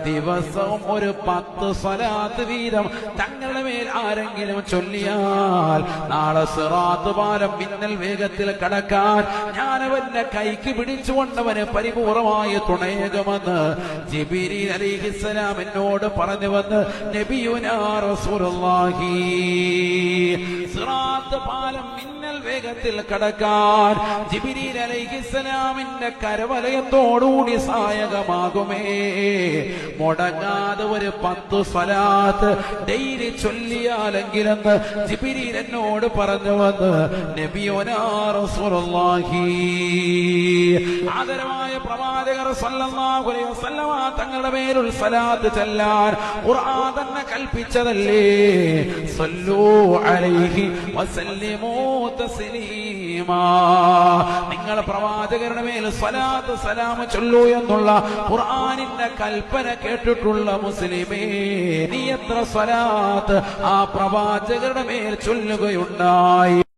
ദിവസവും ഒരു 10 സ്വലാത്ത് വീതം തങ്ങളുടെ മേൽ ആരെങ്കിലും ചൊല്ലിയാൽ നാളെ സിറാത്ത് പാലം മിന്നൽ വേഗത്തിൽ കടക്കാൻ ഞാനവന്റെ കൈക്ക് പിടിച്ചുകൊണ്ടവന് പരിപൂർണമായി തുണയേകുമെന്ന് ജിബ്രീൽ അലൈഹിസ്സലാം എന്നോട് പറഞ്ഞുവന്ന് നബിയുനാ റസൂലുള്ളാഹി. സിറാത്ത് പാലം മിന്നൽ വേഗത്തിൽ കടക്കാൻ ജിബ്രീൽ അലൈഹിസ്സലാമിന്റെ കരവലയത്തോടുകൂടി സഹായകമാകുമേ. മുടങ്ങാതെ ഒരു 10 സ്വലാത്ത് ഡെയിലി ചൊല്ലിയാലെങ്കിലെന്ന് ജിബ്രീൽ എന്നോട് പറഞ്ഞു വന്ന് നബിയുനാ റസൂലുള്ളാഹി. ആദരവായ പ്രവാചകർ സല്ലല്ലാഹു അലൈഹി വസല്ലമ തങ്ങളുടെ മേലുള്ള സ്വലാത്ത് ചൊല്ലാൻ ഖുർആൻ തന്നെ കൽപ്പിച്ചതല്ലേ. സല്ലു അലൈഹി വസല്ലിമൂ തസ്ലീമാ. നിങ്ങൾ പ്രവാചകരുടെ മേൽ സ്വലാത്ത് സലാം ചൊല്ലൂ എന്നുള്ള ഖുർആനിന്റെ കൽപ്പന കേട്ടിട്ടുള്ള മുസ്ലിമേ, നീ എത്ര സ്വലാത്ത് ആ പ്രവാചകരുടെ മേൽ ചൊല്ലുകയുണ്ടായി?